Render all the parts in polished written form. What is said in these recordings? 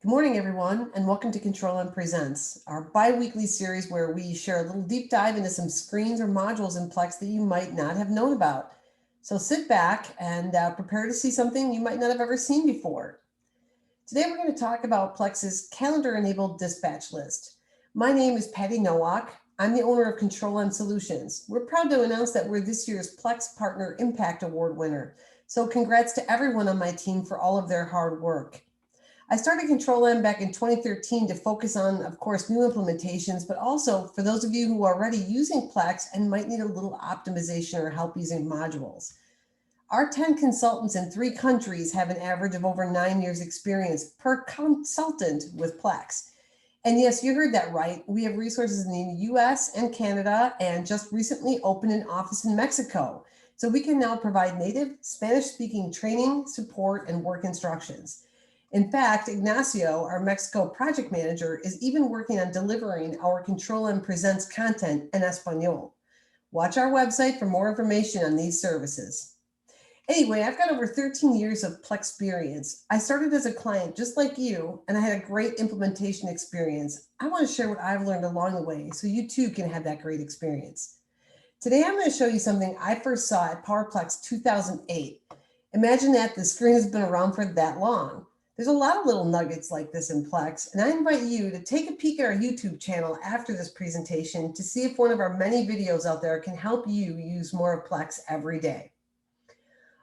Good morning, everyone, and welcome to Control+M Presents, our bi-weekly series where we share a little deep dive into some screens or modules in Plex that you might not have known about. So sit back and prepare to see something you might not have ever seen before. Today, we're going to talk about Plex's calendar-enabled dispatch list. My name is Patti Nowak. I'm the owner of Control+M Solutions. We're proud to announce that we're this year's Plex Partner Impact Award winner. So congrats to everyone on my team for all of their hard work. I started Control+M back in 2013 to focus on, of course, new implementations, but also for those of you who are already using Plex and might need a little optimization or help using modules. Our 10 consultants in 3 countries have an average of over 9 years experience per consultant with Plex. And yes, you heard that right. We have resources in the US and Canada and just recently opened an office in Mexico. So we can now provide native Spanish-speaking training, support, and work instructions. In fact, Ignacio, our Mexico project manager, is even working on delivering our Control+M Presents content in Espanol. Watch our website for more information on these services. Anyway, I've got over 13 years of Plex experience. I started as a client just like you, and I had a great implementation experience. I want to share what I've learned along the way so you too can have that great experience. Today, I'm going to show you something I first saw at PowerPlex 2008. Imagine that the screen has been around for that long. There's a lot of little nuggets like this in Plex, and I invite you to take a peek at our YouTube channel after this presentation to see if one of our many videos out there can help you use more of Plex every day.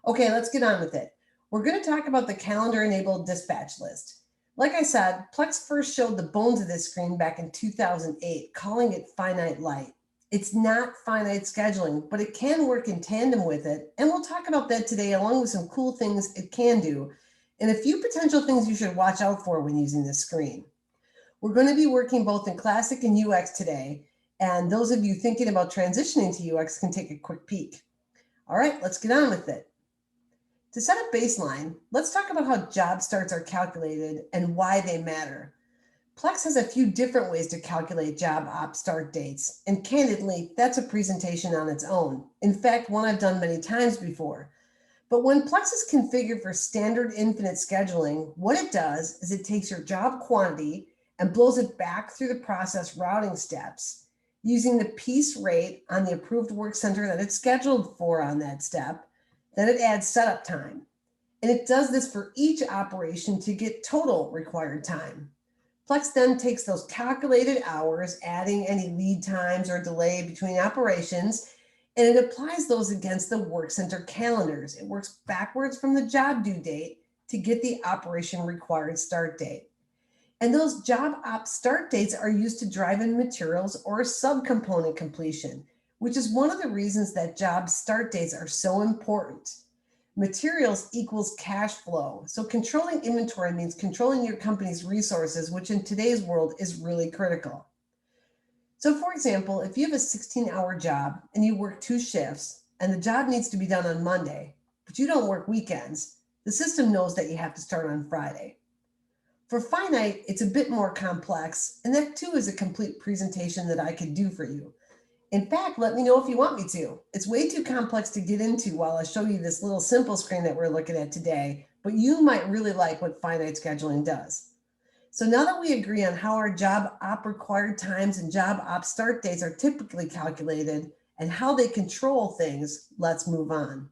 Okay, let's get on with it. We're going to talk about the calendar-enabled dispatch list. Like I said, Plex first showed the bones of this screen back in 2008, calling it finite light. It's not finite scheduling, but it can work in tandem with it, and we'll talk about that today along with some cool things it can do, and a few potential things you should watch out for when using this screen. We're going to be working both in Classic and UX today, and those of you thinking about transitioning to UX can take a quick peek. All right, let's get on with it. To set a baseline, let's talk about how job starts are calculated and why they matter. Plex has a few different ways to calculate job op start dates, and candidly, that's a presentation on its own. In fact, one I've done many times before. But when Plex is configured for standard infinite scheduling, what it does is it takes your job quantity and blows it back through the process routing steps using the piece rate on the approved work center that it's scheduled for on that step. Then it adds setup time. And it does this for each operation to get total required time. Plex then takes those calculated hours, adding any lead times or delay between operations, and it applies those against the Workcenter calendars. It works backwards from the job due date to get the operation required start date. And those job op start dates are used to drive in materials or subcomponent completion, which is one of the reasons that job start dates are so important. Materials equals cash flow. So controlling inventory means controlling your company's resources, which in today's world is really critical. So for example, if you have a 16-hour job and you work 2 shifts and the job needs to be done on Monday, but you don't work weekends, the system knows that you have to start on Friday. For finite, it's a bit more complex, and that too is a complete presentation that I could do for you. In fact, let me know if you want me to. It's way too complex to get into while I show you this little simple screen that we're looking at today, but you might really like what finite scheduling does. So now that we agree on how our job op required times and job op start dates are typically calculated and how they control things, let's move on.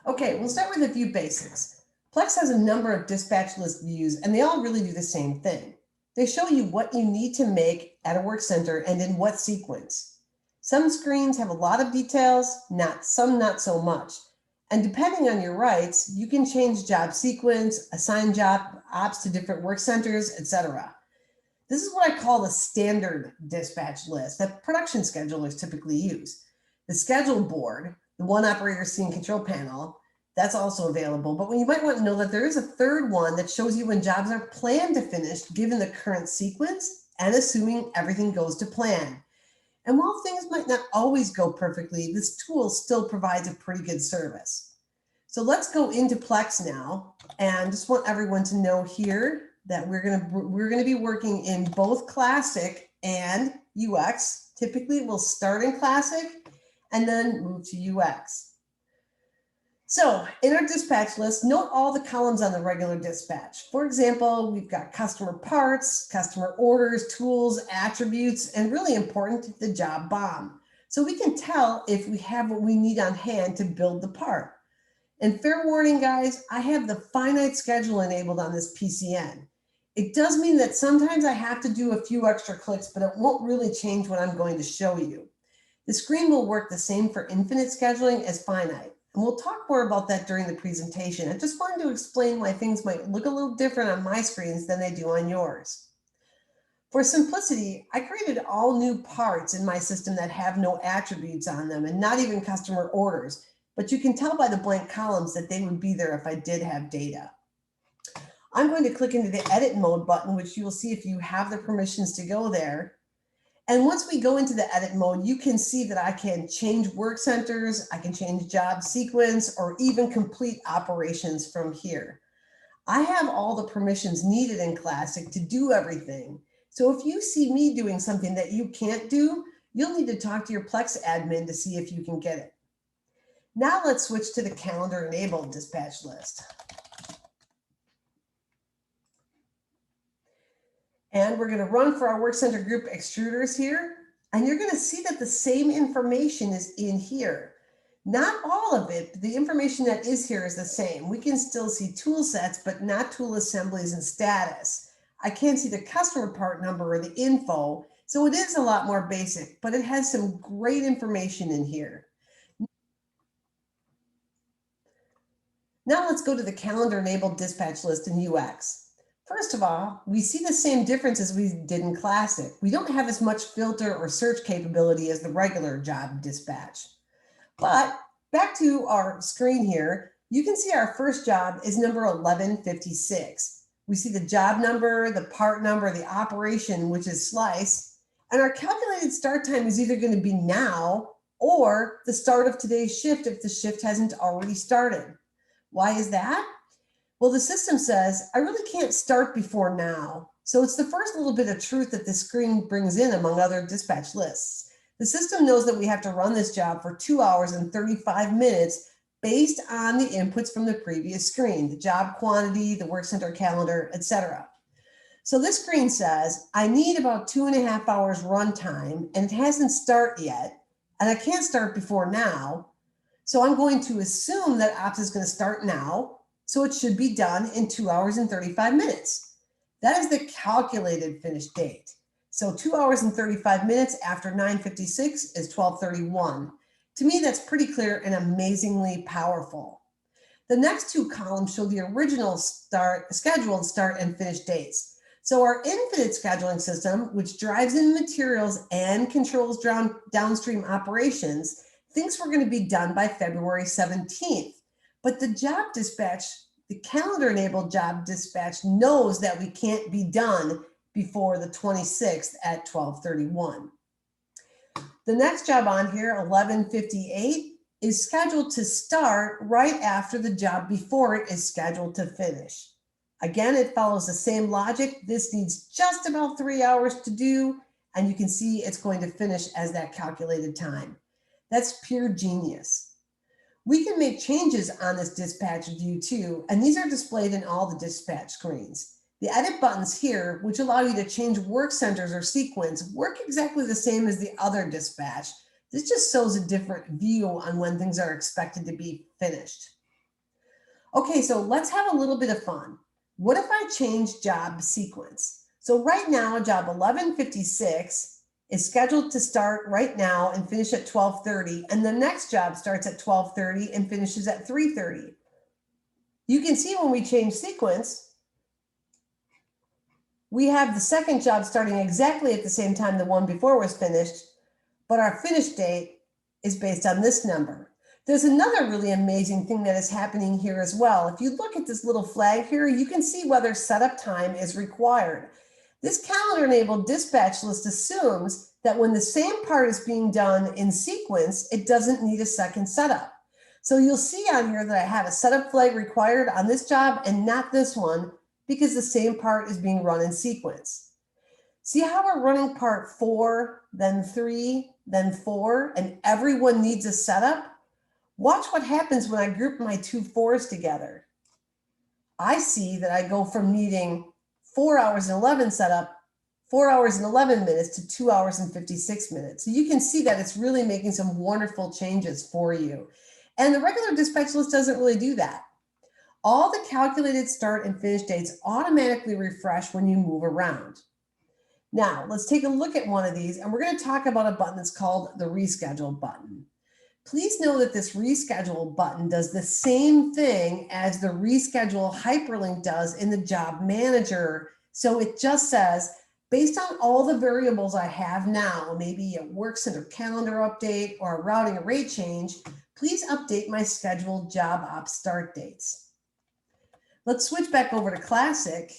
Okay, we'll start with a few basics. Plex has a number of dispatch list views, and they all really do the same thing. They show you what you need to make at a work center and in what sequence. Some screens have a lot of details, some not so much. And depending on your rights, you can change job sequence, assign job ops to different work centers, etc. This is what I call the standard dispatch list that production schedulers typically use. The schedule board, the one operator scene control panel, that's also available. But you might want to know that there is a third one that shows you when jobs are planned to finish given the current sequence and assuming everything goes to plan. And while things might not always go perfectly, this tool still provides a pretty good service. So let's go into Plex now, and just want everyone to know here that we're going to be working in both Classic and UX. Typically, we'll start in Classic and then move to UX. So in our dispatch list, note all the columns on the regular dispatch. For example, we've got customer parts, customer orders, tools, attributes, and really important, the job BOM. So we can tell if we have what we need on hand to build the part. And fair warning, guys, I have the finite schedule enabled on this PCN. It does mean that sometimes I have to do a few extra clicks, but it won't really change what I'm going to show you. The screen will work the same for infinite scheduling as finite. And we'll talk more about that during the presentation. I just wanted to explain why things might look a little different on my screens than they do on yours. For simplicity, I created all new parts in my system that have no attributes on them and not even customer orders, but you can tell by the blank columns that they would be there if I did have data. I'm going to click into the edit mode button, which you will see if you have the permissions to go there. And once we go into the edit mode, you can see that I can change work centers, I can change job sequence, or even complete operations from here. I have all the permissions needed in Classic to do everything. So if you see me doing something that you can't do, you'll need to talk to your Plex admin to see if you can get it. Now let's switch to the calendar enabled dispatch list. And we're going to run for our Workcenter group extruders here. And you're going to see that the same information is in here. Not all of it, but the information that is here is the same. We can still see tool sets, but not tool assemblies and status. I can't see the customer part number or the info. So it is a lot more basic, but it has some great information in here. Now let's go to the calendar enabled dispatch list in UX. First of all, we see the same difference as we did in Classic. We don't have as much filter or search capability as the regular job dispatch. But back to our screen here, you can see our first job is number 1156. We see the job number, the part number, the operation, which is slice, and our calculated start time is either going to be now or the start of today's shift if the shift hasn't already started. Why is that? Well, the system says, I really can't start before now. So it's the first little bit of truth that the screen brings in among other dispatch lists. The system knows that we have to run this job for 2 hours and 35 minutes based on the inputs from the previous screen, the job quantity, the Workcenter calendar, etc. So this screen says, I need about 2.5 hours runtime and it hasn't started yet, and I can't start before now. So I'm going to assume that ops is going to start now. So it should be done in 2 hours and 35 minutes. That is the calculated finish date. So 2 hours and 35 minutes after 9:56 is 12:31. To me, that's pretty clear and amazingly powerful. The next two columns show the original scheduled start and finish dates. So our infinite scheduling system, which drives in materials and controls downstream operations, thinks we're going to be done by February 17th. But the job dispatch, the calendar-enabled job dispatch, knows that we can't be done before the 26th at 12:31. The next job on here, 1158, is scheduled to start right after the job before it is scheduled to finish. Again, it follows the same logic. This needs just about 3 hours to do, and you can see it's going to finish as that calculated time. That's pure genius. We can make changes on this dispatch view too, and these are displayed in all the dispatch screens. The edit buttons here, which allow you to change work centers or sequence, work exactly the same as the other dispatch. This just shows a different view on when things are expected to be finished. Okay, so let's have a little bit of fun. What if I change job sequence? So right now, job 1156 is scheduled to start right now and finish at 12:30, and the next job starts at 12:30 and finishes at 3:30. You can see when we change sequence, we have the second job starting exactly at the same time the one before was finished, but our finish date is based on this number. There's another really amazing thing that is happening here as well. If you look at this little flag here, you can see whether setup time is required. This calendar-enabled dispatch list assumes that when the same part is being done in sequence, it doesn't need a second setup. So you'll see on here that I have a setup flag required on this job and not this one because the same part is being run in sequence. See how we're running part 4, then 3, then 4, and everyone needs a setup? Watch what happens when I group my two 4s together. I see that I go from needing 4 hours and 11 setup, 4 hours and 11 minutes to 2 hours and 56 minutes. So you can see that it's really making some wonderful changes for you. And the regular dispatch list doesn't really do that. All the calculated start and finish dates automatically refresh when you move around. Now, let's take a look at one of these, and we're going to talk about a button that's called the Reschedule button. Please know that this Reschedule button does the same thing as the Reschedule hyperlink does in the Job Manager. So it just says, based on all the variables I have now, maybe a Workcenter Calendar update or a routing rate change, please update my scheduled job op start dates. Let's switch back over to Classic.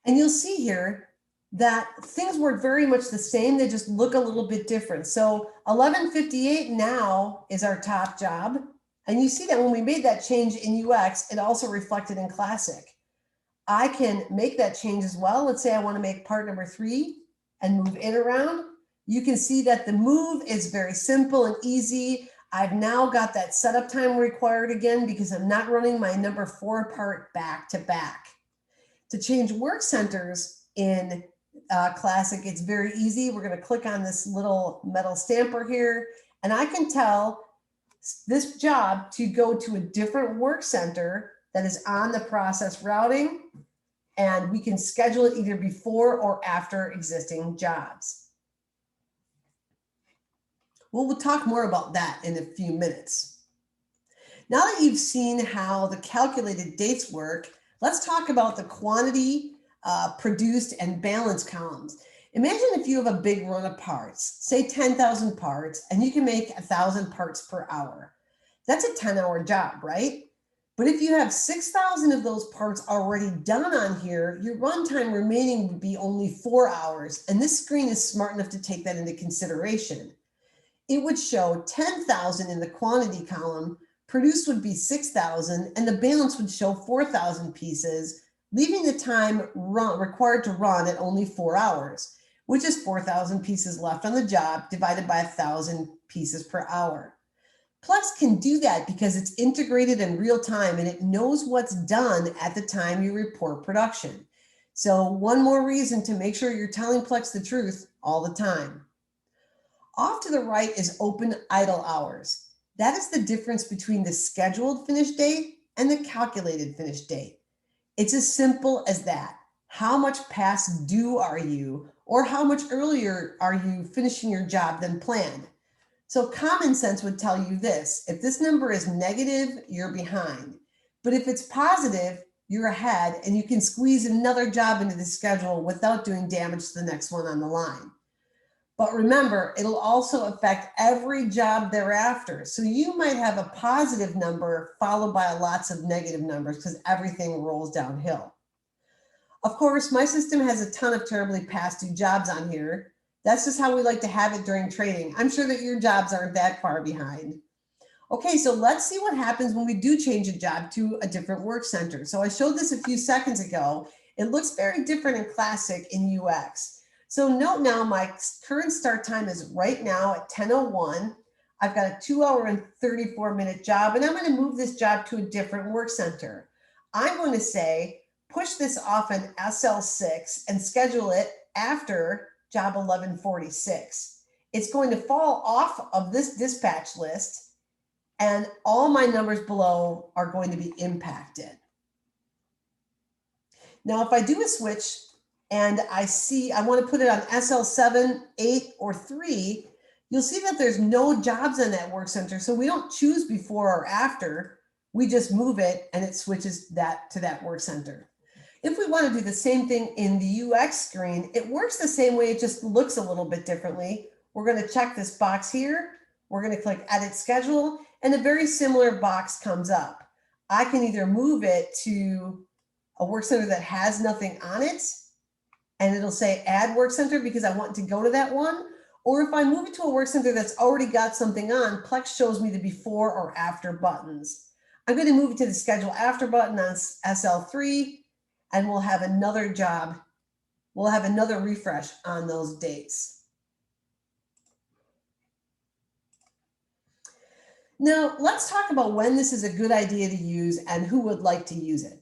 And you'll see here that things work very much the same. They just look a little bit different. So 11:58 now is our top job. And you see that when we made that change in UX, it also reflected in Classic. I can make that change as well. Let's say I want to make part number 3 and move it around. You can see that the move is very simple and easy. I've now got that setup time required again because I'm not running my number 4 part back to back. To change work centers in Classic, it's very easy. We're going to click on this little metal stamper here, and I can tell this job to go to a different work center that is on the process routing, and we can schedule it either before or after existing jobs. Well, we'll talk more about that in a few minutes. Now that you've seen how the calculated dates work, let's talk about the quantity, produced, and balance columns. Imagine if you have a big run of parts, say 10,000 parts, and you can make 1,000 parts per hour. That's a 10-hour job, right? But if you have 6,000 of those parts already done on here, your runtime remaining would be only 4 hours, and this screen is smart enough to take that into consideration. It would show 10,000 in the quantity column, produced would be 6,000, and the balance would show 4,000 pieces, leaving the time required to run at only 4 hours, which is 4,000 pieces left on the job divided by 1,000 pieces per hour. Plex can do that because it's integrated in real time and it knows what's done at the time you report production. So one more reason to make sure you're telling Plex the truth all the time. Off to the right is open idle hours. That is the difference between the scheduled finish date and the calculated finish date. It's as simple as that. How much past due are you, or how much earlier are you finishing your job than planned? So common sense would tell you this: if this number is negative, you're behind. But if it's positive, you're ahead, and you can squeeze another job into the schedule without doing damage to the next one on the line. But remember, it'll also affect every job thereafter. So you might have a positive number followed by lots of negative numbers because everything rolls downhill. Of course, my system has a ton of terribly past due jobs on here. That's just how we like to have it during training. I'm sure that your jobs aren't that far behind. Okay, so let's see what happens when we do change a job to a different work center. So I showed this a few seconds ago. It looks very different in Classic in UX. So note now my current start time is right now at 10:01. I've got a 2 hour and 34-minute job, and I'm going to move this job to a different work center. I'm going to say, push this off an SL6 and schedule it after job 1146. It's going to fall off of this dispatch list, and all my numbers below are going to be impacted. Now, if I do a switch, and I see I want to put it on SL7, 8, or 3, you'll see that there's no jobs in that work center. So we don't choose before or after. We just move it and it switches that to that work center. If we want to do the same thing in the UX screen, it works the same way. It just looks a little bit differently. We're going to check this box here. We're going to click Edit Schedule, and a very similar box comes up. I can either move it to a work center that has nothing on it, and it'll say add work center because I want to go to that one. Or if I move it to a work center that's already got something on, Plex shows me the before or after buttons. I'm going to move it to the schedule after button on SL3, and we'll have another job. We'll have another refresh on those dates. Now, let's talk about when this is a good idea to use and who would like to use it.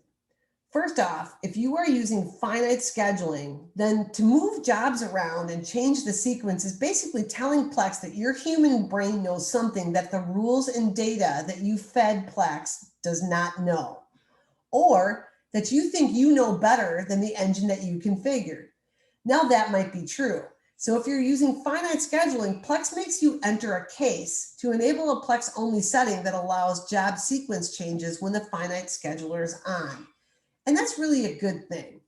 First off, if you are using finite scheduling, then to move jobs around and change the sequence is basically telling Plex that your human brain knows something that the rules and data that you fed Plex does not know, or that you think you know better than the engine that you configured. Now that might be true. So if you're using finite scheduling, Plex makes you enter a case to enable a Plex only setting that allows job sequence changes when the finite scheduler is on. And that's really a good thing.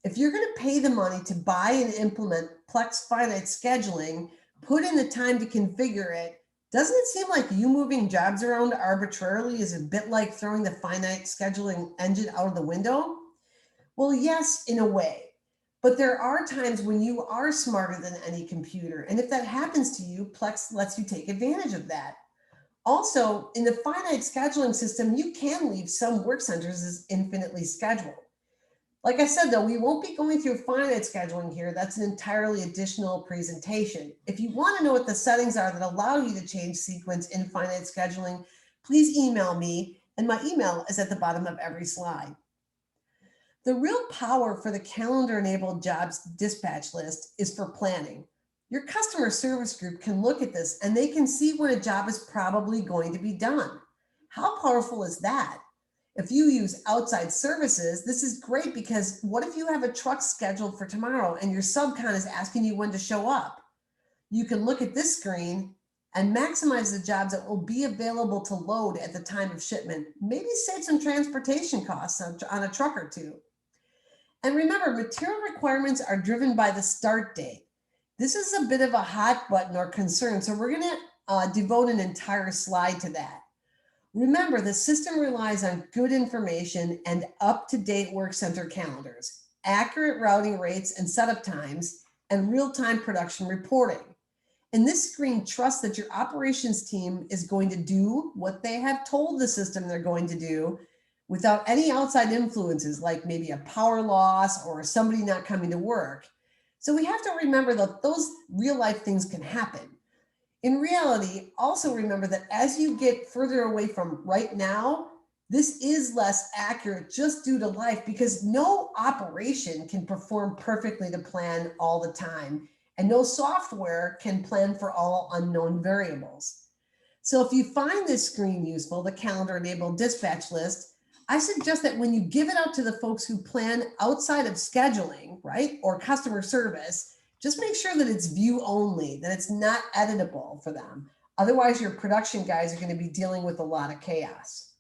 If you're going to pay the money to buy and implement Plex finite scheduling, put in the time to configure it, doesn't it seem like you moving jobs around arbitrarily is a bit like throwing the finite scheduling engine out of the window? Well, yes, in a way. But there are times when you are smarter than any computer. And if that happens to you, Plex lets you take advantage of that. Also, in the finite scheduling system, you can leave some work centers as infinitely scheduled. Like I said, though, we won't be going through finite scheduling here. That's an entirely additional presentation. If you want to know what the settings are that allow you to change sequence in finite scheduling, please email me, and my email is at the bottom of every slide. The real power for the calendar-enabled jobs dispatch list is for planning. Your customer service group can look at this and they can see when a job is probably going to be done. How powerful is that? If you use outside services, this is great because what if you have a truck scheduled for tomorrow and your subcon is asking you when to show up? You can look at this screen and maximize the jobs that will be available to load at the time of shipment. Maybe save some transportation costs on a truck or two. And remember, material requirements are driven by the start date. This is a bit of a hot button or concern, so we're going to devote an entire slide to that. Remember, the system relies on good information and up-to-date Workcenter calendars, accurate routing rates and setup times, and real-time production reporting. And this screen trusts that your operations team is going to do what they have told the system they're going to do without any outside influences, like maybe a power loss or somebody not coming to work. So we have to remember that those real-life things can happen. In reality, also remember that as you get further away from right now, this is less accurate just due to life, because no operation can perform perfectly to plan all the time, and no software can plan for all unknown variables. So if you find this screen useful, the calendar-enabled dispatch list, I suggest that when you give it out to the folks who plan outside of scheduling, right, or customer service, just make sure that it's view only, that it's not editable for them. Otherwise, your production guys are going to be dealing with a lot of chaos.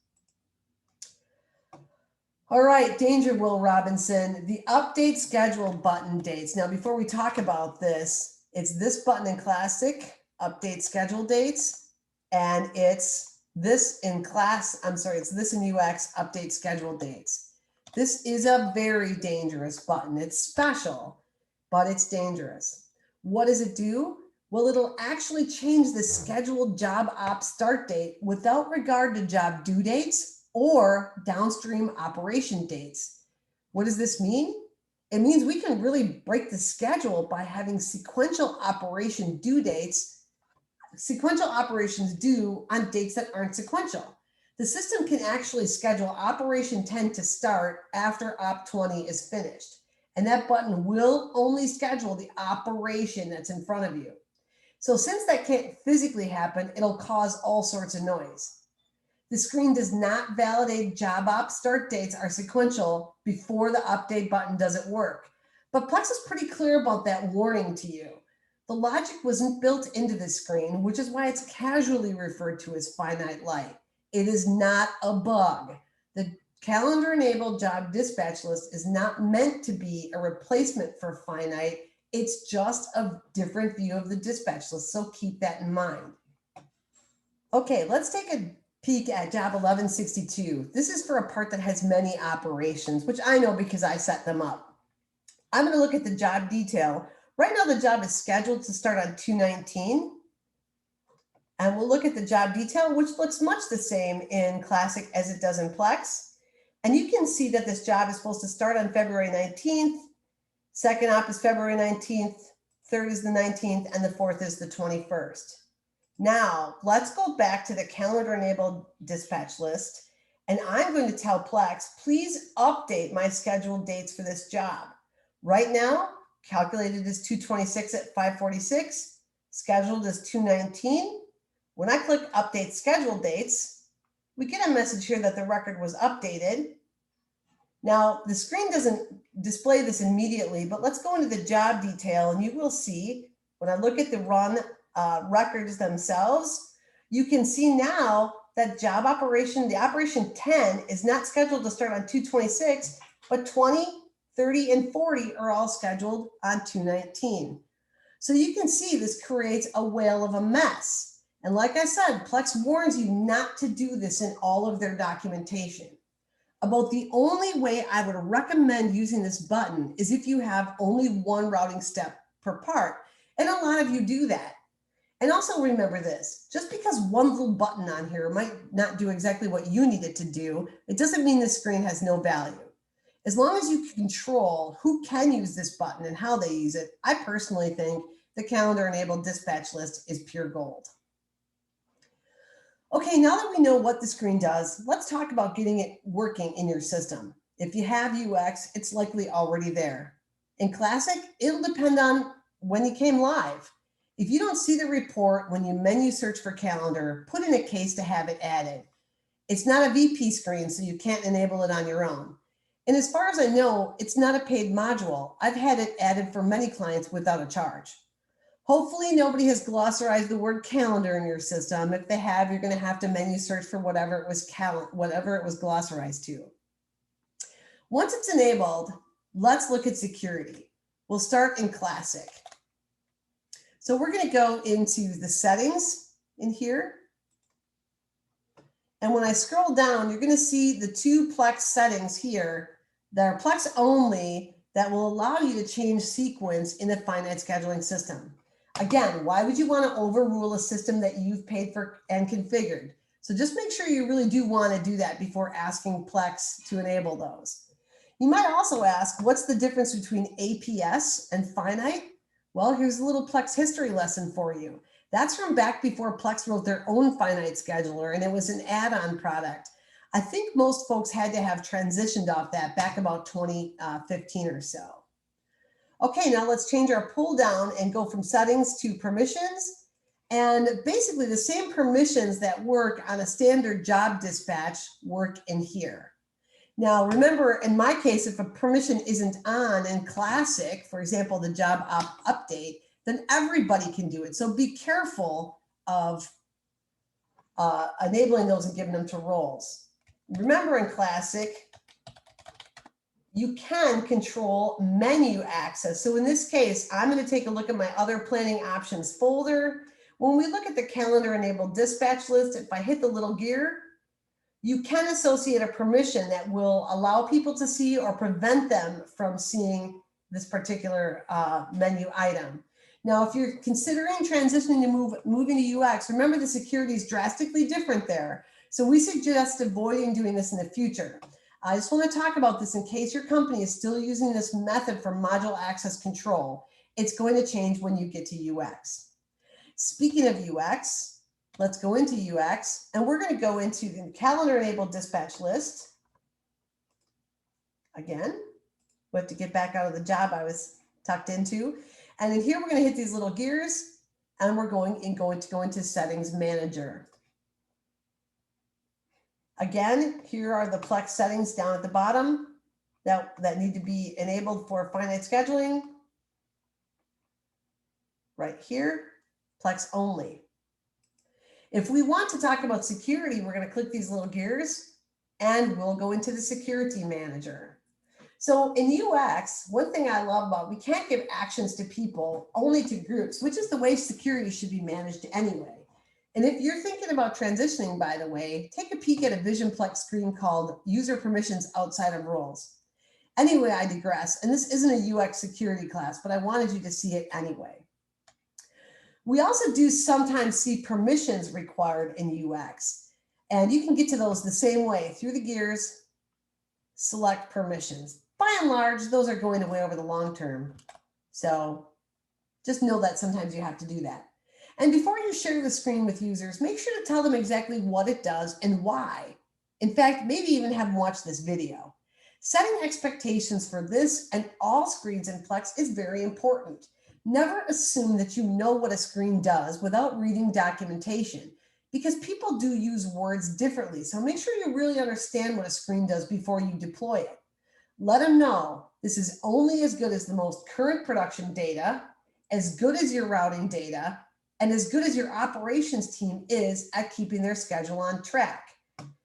All right, Danger Will Robinson, the update schedule button dates. Now, before we talk about this, it's this button in Classic, update schedule dates, and it's this in it's this in UX, update schedule dates. This is a very dangerous button. It's special, but it's dangerous. What does it do? Well, it'll actually change the scheduled job op start date without regard to job due dates or downstream operation dates. What does this mean? It means we can really break the schedule by having sequential operation due dates, sequential operations due on dates that aren't sequential. The system can actually schedule operation 10 to start after op 20 is finished. And that button will only schedule the operation that's in front of you. So since that can't physically happen, it'll cause all sorts of noise. The screen does not validate job op start dates are sequential before the update button doesn't work. But Plex is pretty clear about that warning to you. The logic wasn't built into the screen, which is why it's casually referred to as finite light. It is not a bug. The calendar-enabled job dispatch list is not meant to be a replacement for finite. It's just a different view of the dispatch list, so keep that in mind. Okay, let's take a peek at job 1162. This is for a part that has many operations, which I know because I set them up. I'm going to look at the job detail. Right now, the job is scheduled to start on 2/19. And we'll look at the job detail, which looks much the same in Classic as it does in Plex. And you can see that this job is supposed to start on February 19th. Second op is February 19th. Third is the 19th. And the fourth is the 21st. Now, let's go back to the calendar enabled dispatch list. And I'm going to tell Plex, please update my scheduled dates for this job. Right now, calculated as 226 at 546, scheduled as 219. When I click update scheduled dates, we get a message here that the record was updated. Now, the screen doesn't display this immediately, but let's go into the job detail and you will see when I look at the run records themselves, you can see now that job operation, the operation 10 is not scheduled to start on 226, but 20, 30, and 40 are all scheduled on 219. So you can see this creates a whale of a mess. And like I said, Plex warns you not to do this in all of their documentation. About the only way I would recommend using this button is if you have only one routing step per part. And a lot of you do that. And also remember this, just because one little button on here might not do exactly what you need it to do, it doesn't mean the screen has no value. As long as you control who can use this button and how they use it, I personally think the calendar enabled dispatch list is pure gold. Okay, now that we know what the screen does, let's talk about getting it working in your system. If you have UX, it's likely already there. In Classic, it'll depend on when you came live. If you don't see the report when you menu search for calendar, put in a case to have it added. It's not a VP screen, so you can't enable it on your own. And as far as I know, it's not a paid module. I've had it added for many clients without a charge. Hopefully nobody has glossarized the word calendar in your system. If they have, you're going to have to menu search for whatever it was glossarized to. Once it's enabled, let's look at security. We'll start in Classic. So we're going to go into the settings in here. And when I scroll down, you're going to see the two Plex settings here that are Plex only that will allow you to change sequence in a finite scheduling system. Again, why would you want to overrule a system that you've paid for and configured? So just make sure you really do want to do that before asking Plex to enable those. You might also ask, what's the difference between APS and finite? Well, here's a little Plex history lesson for you. That's from back before Plex wrote their own finite scheduler, and it was an add-on product. I think most folks had to have transitioned off that back about 2015 or so. Okay, now let's change our pull down and go from settings to permissions. And basically the same permissions that work on a standard job dispatch work in here. Now, remember, in my case, if a permission isn't on in Classic, for example, the job update, then everybody can do it. So be careful of enabling those and giving them to roles. Remember, in Classic, you can control menu access. So in this case, I'm going to take a look at my other planning options folder. When we look at the calendar enabled dispatch list, if I hit the little gear, you can associate a permission that will allow people to see or prevent them from seeing this particular menu item. Now, if you're considering transitioning to moving to UX, remember the security is drastically different there. So we suggest avoiding doing this in the future. I just want to talk about this in case your company is still using this method for module access control. It's going to change when you get to UX. Speaking of UX, let's go into UX, and we're going to go into the calendar enabled dispatch list. Again, we have to get back out of the job I was tucked into. And in here, we're going to hit these little gears, and we're going to go into settings manager. Again, here are the Plex settings down at the bottom that need to be enabled for finite scheduling. Right here, Plex only. If we want to talk about security, we're going to click these little gears and we'll go into the security manager. So in UX, one thing I love about, we can't give actions to people, only to groups, which is the way security should be managed anyway. And if you're thinking about transitioning, by the way, take a peek at a Vision Plex screen called User Permissions Outside of Roles. Anyway, I digress, and this isn't a UX security class, but I wanted you to see it anyway. We also do sometimes see permissions required in UX, and you can get to those the same way, through the gears, select permissions. By and large, those are going away over the long term. So just know that sometimes you have to do that. And before you share the screen with users, make sure to tell them exactly what it does and why. In fact, maybe even have them watch this video. Setting expectations for this and all screens in Plex is very important. Never assume that you know what a screen does without reading documentation, because people do use words differently. So make sure you really understand what a screen does before you deploy it. Let them know this is only as good as the most current production data, as good as your routing data, and as good as your operations team is at keeping their schedule on track.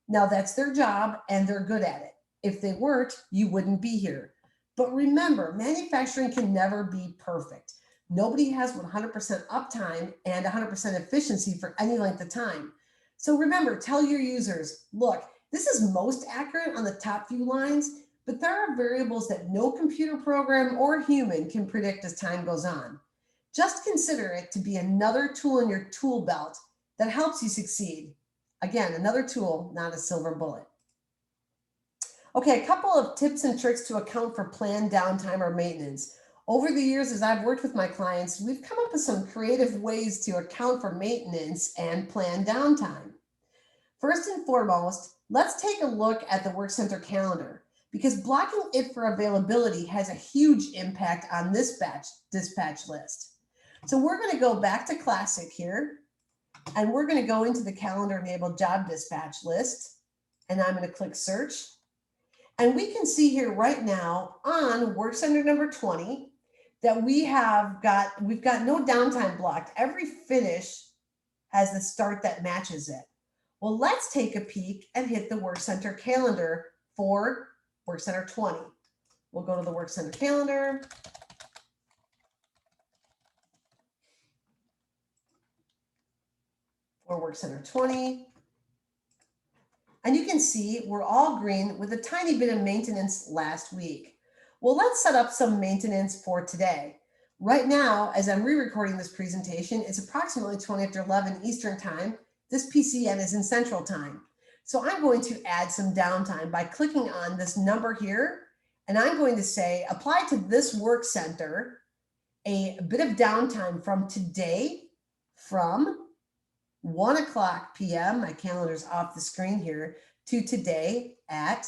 Now that's their job and they're good at it. If they weren't, you wouldn't be here. But remember, manufacturing can never be perfect. Nobody has 100% uptime and 100% efficiency for any length of time. So remember, tell your users, look, this is most accurate on the top few lines, but there are variables that no computer program or human can predict as time goes on. Just consider it to be another tool in your tool belt that helps you succeed. Again, another tool, not a silver bullet. Okay, a couple of tips and tricks to account for planned downtime or maintenance. Over the years, as I've worked with my clients, we've come up with some creative ways to account for maintenance and planned downtime. First and foremost, let's take a look at the Workcenter Calendar, because blocking it for availability has a huge impact on this dispatch list. So we're going to go back to Classic here, and we're going to go into the calendar-enabled job dispatch list, and I'm going to click Search. And we can see here right now on Workcenter number 20 that we've got no downtime blocked. Every finish has the start that matches it. Well, let's take a peek and hit the Workcenter calendar for Workcenter 20. We'll go to the Workcenter calendar. For Workcenter 20. And you can see we're all green with a tiny bit of maintenance last week. Well, let's set up some maintenance for today. Right now, as I'm re-recording this presentation, it's approximately 20 after 11 Eastern time. This PCN is in Central time. So I'm going to add some downtime by clicking on this number here, and I'm going to say, apply to this work center a bit of downtime from today, from 1 o'clock p.m., my calendar's off the screen here, to today at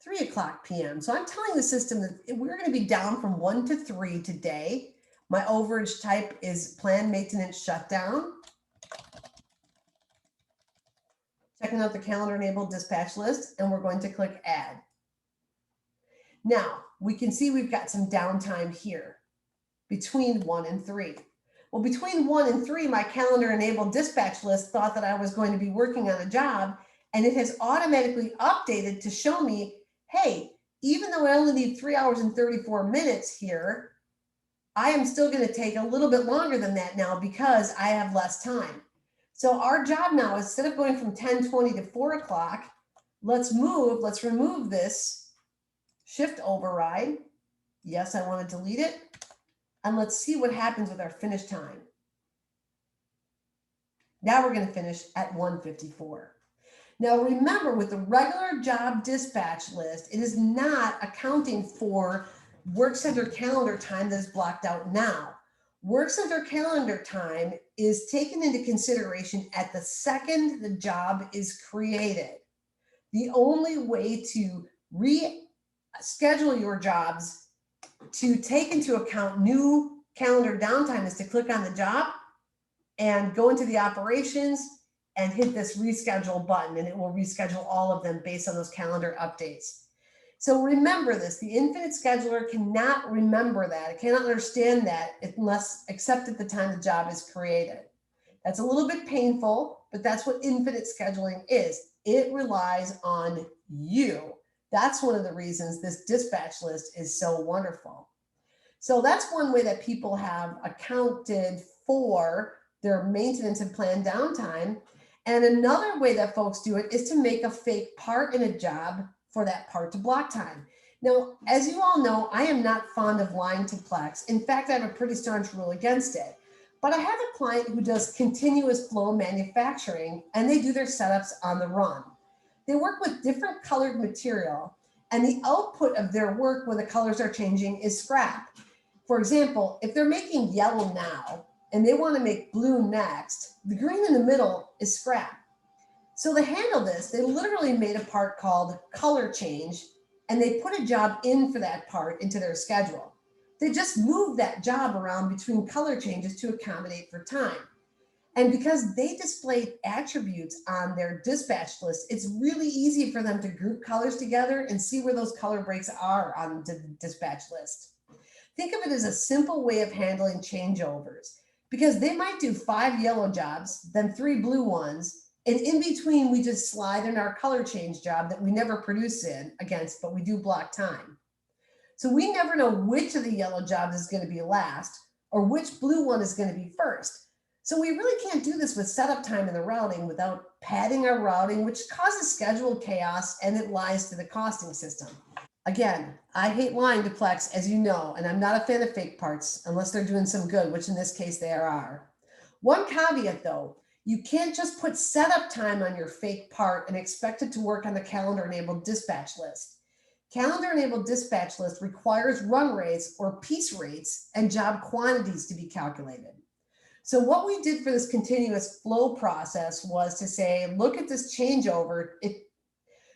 3 o'clock p.m. So I'm telling the system that we're going to be down from 1 to 3 today. My overage type is planned maintenance shutdown. Checking out the calendar enabled dispatch list, and we're going to click add. Now we can see we've got some downtime here between 1 and 3. Well, between 1 and 3, my calendar enabled dispatch list thought that I was going to be working on a job, and it has automatically updated to show me, hey, even though I only need 3 hours and 34 minutes here, I am still going to take a little bit longer than that now because I have less time. So our job now, instead of going from 10:20 to 4 o'clock, let's remove this shift override. Yes, I want to delete it. And let's see what happens with our finish time. Now we're going to finish at 1:54. Now remember, with the regular job dispatch list, it is not accounting for Workcenter calendar time that is blocked out now. Workcenter calendar time is taken into consideration at the second the job is created. The only way to reschedule your jobs to take into account new calendar downtime is to click on the job and go into the operations and hit this reschedule button, and it will reschedule all of them based on those calendar updates. So remember this, the infinite scheduler cannot remember that. It cannot understand that unless except at the time the job is created. That's a little bit painful, but that's what infinite scheduling is. It relies on you. That's one of the reasons this dispatch list is so wonderful. So that's one way that people have accounted for their maintenance and planned downtime. And another way that folks do it is to make a fake part in a job for that part to block time. Now, as you all know, I am not fond of lying to Plex. In fact, I have a pretty staunch rule against it. But I have a client who does continuous flow manufacturing, and they do their setups on the run. They work with different colored material, and the output of their work when the colors are changing is scrap. For example, if they're making yellow now, and they want to make blue next, the green in the middle is scrap. So to handle this, they literally made a part called color change, and they put a job in for that part into their schedule. They just moved that job around between color changes to accommodate for time. And because they displayed attributes on their dispatch list, it's really easy for them to group colors together and see where those color breaks are on the dispatch list. Think of it as a simple way of handling changeovers, because they might do 5 yellow jobs, then 3 blue ones, and in between we just slide in our color change job that we never produce in against, but we do block time. So we never know which of the yellow jobs is going to be last or which blue one is going to be first. So we really can't do this with setup time in the routing without padding our routing, which causes schedule chaos, and it lies to the costing system. Again, I hate lying to Plex, as you know, and I'm not a fan of fake parts unless they're doing some good, which in this case they are. One caveat though, you can't just put setup time on your fake part and expect it to work on the calendar-enabled dispatch list. Calendar-enabled dispatch list requires run rates or piece rates and job quantities to be calculated. So what we did for this continuous flow process was to say, look at this changeover.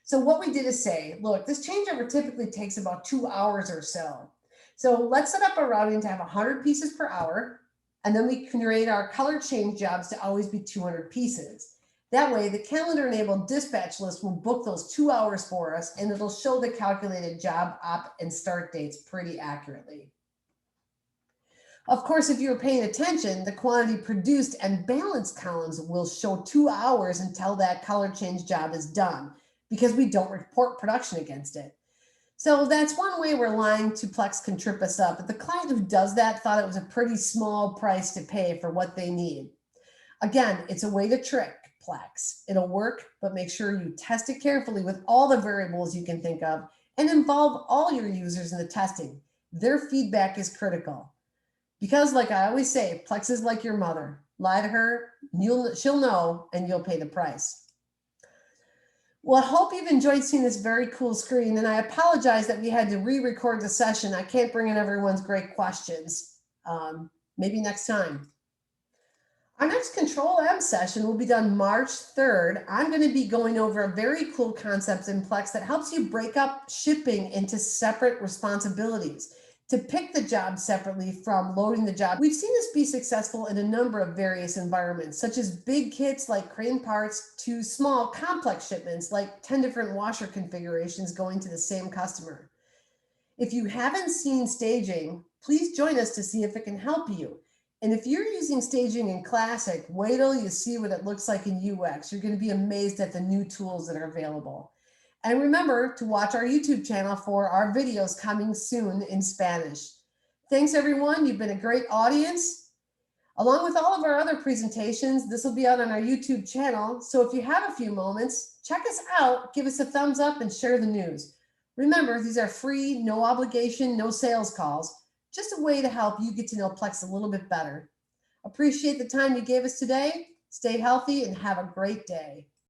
So what we did is say, look, this changeover typically takes about 2 hours or so. So let's set up a routing to have 100 pieces per hour, and then we create our color change jobs to always be 200 pieces. That way, the calendar-enabled dispatch list will book those 2 hours for us, and it'll show the calculated job op and start dates pretty accurately. Of course, if you're paying attention, the quantity produced and balanced columns will show 2 hours until that color change job is done, because we don't report production against it. So that's one way where lying to Plex can trip us up. But the client who does that thought it was a pretty small price to pay for what they need. Again, it's a way to trick Plex. It'll work, but make sure you test it carefully with all the variables you can think of and involve all your users in the testing. Their feedback is critical. Because like I always say, Plex is like your mother. Lie to her, she'll know, and you'll pay the price. Well, I hope you've enjoyed seeing this very cool screen, and I apologize that we had to re-record the session. I can't bring in everyone's great questions. Maybe next time. Our next Control+M session will be done March 3rd. I'm going to be going over a very cool concept in Plex that helps you break up shipping into separate responsibilities, to pick the job separately from loading the job. We've seen this be successful in a number of various environments, such as big kits like crane parts to small complex shipments like 10 different washer configurations going to the same customer. If you haven't seen staging, please join us to see if it can help you. And if you're using staging in Classic, wait till you see what it looks like in UX. You're going to be amazed at the new tools that are available. And remember to watch our YouTube channel for our videos coming soon in Spanish. Thanks, everyone. You've been a great audience. Along with all of our other presentations, this will be out on our YouTube channel. So if you have a few moments, check us out, give us a thumbs up, and share the news. Remember, these are free, no obligation, no sales calls. Just a way to help you get to know Plex a little bit better. Appreciate the time you gave us today. Stay healthy and have a great day.